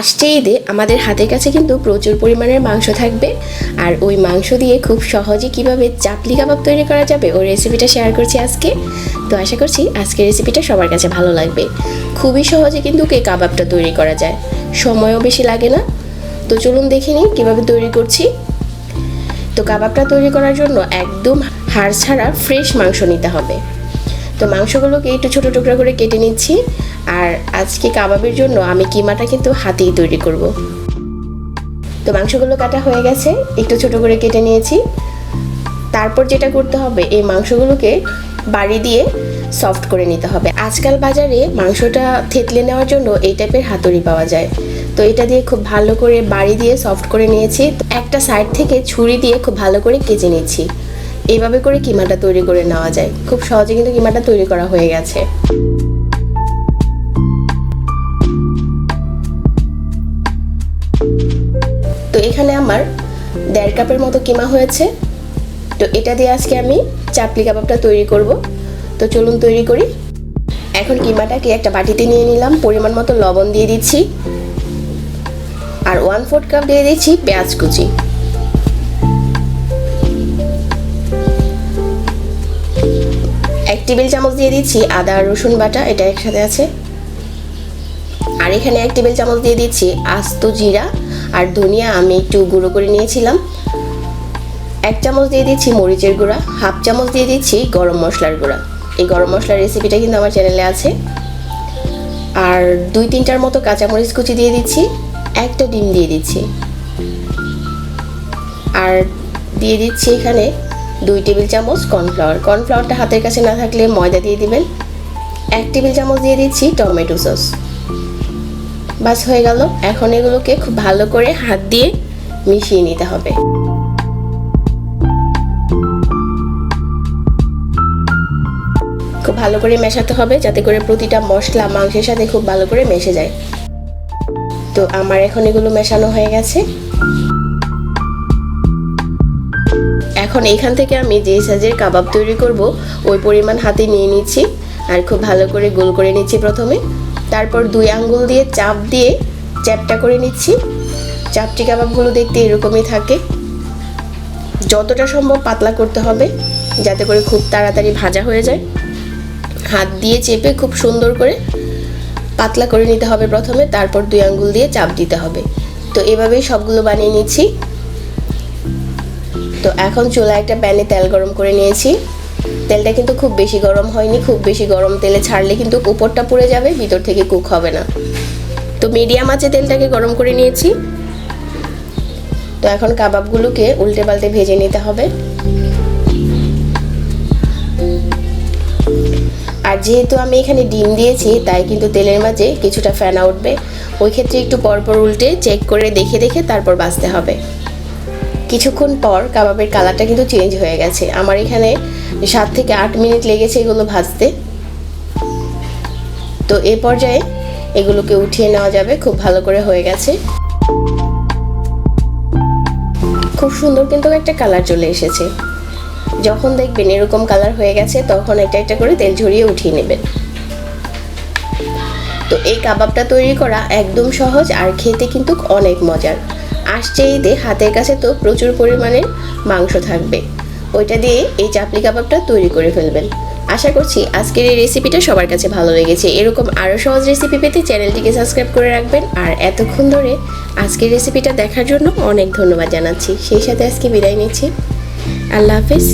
আসছে ঈদে আমাদের হাতের কাছে কিন্তু প্রচুর পরিমাণের মাংস থাকবে, আর ওই মাংস দিয়ে খুব সহজে কিভাবে চাপলি কাবাব তৈরি করা যাবে ওই রেসিপিটা শেয়ার করছি আজকে। তো আশা করছি আজকের রেসিপিটা সবার কাছে ভালো লাগবে। খুবই সহজে কিন্তু এই কাবাবটা তৈরি করা যায়, সময়ও বেশি লাগে না। তো চলুন দেখে নিই কীভাবে তৈরি করছি। তো কাবাবটা তৈরি করার জন্য একদম হাড় ছাড়া ফ্রেশ মাংস নিতে হবে। তো মাংসগুলোকে একটু ছোটো টুকরা করে কেটে নিচ্ছি। আর আজকে কাবাবের জন্য আমি কিমাটা কিন্তু হাতেই তৈরি করব। তো মাংসগুলো কাটা হয়ে গেছে, একটু ছোট করে কেটে নিয়েছি। তারপর যেটা করতে হবে, এই মাংসগুলোকে বাড়ি দিয়ে সফট করে নিতে হবে। আজকাল বাজারে মাংসটা থেতলে নেওয়ার জন্য এই টাইপের হাতুড়ি পাওয়া যায়। তো এটা দিয়ে খুব ভালো করে বাড়ি দিয়ে সফট করে নিয়েছি। একটা সাইড থেকে ছুরি দিয়ে খুব ভালো করে কেচে নিচ্ছি। এইভাবে করে কিমাটা তৈরি করে নেওয়া যায়, খুব সহজে কিন্তু কিমাটা তৈরি করা হয়ে গেছে। তো এখানে আমার 1.5 কাপের মতো কিমা হয়েছে। তো এটা দিয়ে আজকে আমি চাপলি কাবাবটা তৈরি করব। তো চলুন তৈরি করি। এখন কিমাটাকে একটা বাটিতে নিয়ে নিলাম, পরিমাণ মতো লবণ দিয়ে দিচ্ছি, আর 1/4 কাপ দিয়ে দিচ্ছি পেঁয়াজ কুচি। এক টেবিল চামচ দিয়ে দিচ্ছি আদা আর রসুন বাটা, এটা একসাথে আছে। আর এখানে 1 টেবিল চামচ দিয়ে দিচ্ছি আস্ত জিরা আর ধনিয়া, আমি একটু গুঁড়ো করে নিয়েছিলাম। 1 চামচ দিয়ে দিচ্ছি মরিচের গুঁড়া, 1/2 চামচ দিয়ে দিচ্ছি গরম মশলার গুঁড়া। এই গরম মশলার রেসিপিটা কিন্তু আমার চ্যানেলে আছে। আর 2-3টার মতো কাঁচামরিচ কুচি দিয়ে দিচ্ছি, একটা ডিম দিয়ে দিচ্ছি। আর দিয়ে দিচ্ছি এখানে 2 টেবিল চামচ কর্নফ্লাওয়ার। কর্নফ্লাওয়ারটা হাতের কাছে না থাকলে ময়দা দিয়ে দিবেন। 1 টেবিল চামচ দিয়ে দিচ্ছি টমেটো সস। বাস হয়ে গেল। এখন এগুলোকে খুব ভালো করে হাত দিয়ে মিশিয়ে নিতে হবে। খুব ভালো করে মেশাতে হবে যাতে করে প্রতিটা মশলা মাংসের সাথে খুব ভালো করে মিশে যায়। তো আমার এখন এগুলো মেশানো হয়ে গেছে। এখন এইখান থেকে আমি যে সাইজের কাবাব তৈরি করব ওই পরিমাণ হাতে নিয়ে নিচ্ছি, আর খুব ভালো করে গোল করে নিচ্ছি প্রথমে। তারপর 2 আঙ্গুল দিয়ে চাপ দিয়ে চ্যাপটা করে নিচ্ছি। চাপটি কাবাবগুলো দেখতে এরকমই থাকে। যতটা সম্ভব পাতলা করতে হবে যাতে করে খুব তাড়াতাড়ি ভাজা হয়ে যায়। হাত দিয়ে চেপে খুব সুন্দর করে পাতলা করে নিতে হবে প্রথমে, তারপর 2 আঙ্গুল দিয়ে চাপ দিতে হবে। তো এভাবেই সবগুলো বানিয়ে নিচ্ছি। তো এখন চুলায় একটা প্যানে তেল গরম করে নিয়েছি। তেলটা কিন্তু খুব বেশি গরম হয়নি, খুব বেশি গরম তেলে ছাড়লে কিন্তু উপরটা পুড়ে যাবে, ভিতর থেকে কুক হবে না। তো মিডিয়াম আঁচে তেলটাকে গরম করে নিয়েছি। তো এখন কাবাবগুলোকে উল্টে পাল্টে ভেজে নিতে হবে। আর যেহেতু আমি এখানে ডিম দিয়েছি তাই কিন্তু তেলের মাঝে কিছুটা ফেনা উঠবে, ওই ক্ষেত্রে একটু পরপর উল্টে চেক করে দেখে দেখে তারপর ভাজতে হবে। কিছুক্ষণ পর কাবাবের কালারটা কিন্তু চেঞ্জ হয়ে গেছে। আমার এখানে 7 থেকে 8 মিনিট লেগেছে এগুলো ভাজতে। তো এই পর্যায়ে এগুলোকে উঠিয়ে নেওয়া যাবে, খুব ভালো করে হয়ে গেছে। খুব সুন্দর কিন্তু একটা কালার চলে এসেছে। যখন দেখবেন এরকম কালার হয়ে গেছে তখন একটা একটা করে তেল ঝরিয়ে উঠিয়ে নেবেন। তো এই কাবাবটা তৈরি করা একদম সহজ, আর খেতে কিন্তু অনেক মজার। আসছে ঈদে হাতের কাছে তো প্রচুর পরিমাণে মাংস থাকবে, ওইটা দিয়ে এই চাপলি কাবাবটা তৈরি করে ফেলবেন। আশা করছি আজকের এই রেসিপিটা সবার কাছে ভালো লেগেছে। এরকম আরও সহজ রেসিপি পেতে চ্যানেলটিকে সাবস্ক্রাইব করে রাখবেন। আর এতক্ষণ ধরে আজকের রেসিপিটা দেখার জন্য অনেক ধন্যবাদ জানাচ্ছি। সেই সাথে আজকে বিদায় নিচ্ছি। আল্লাহ হাফিজ।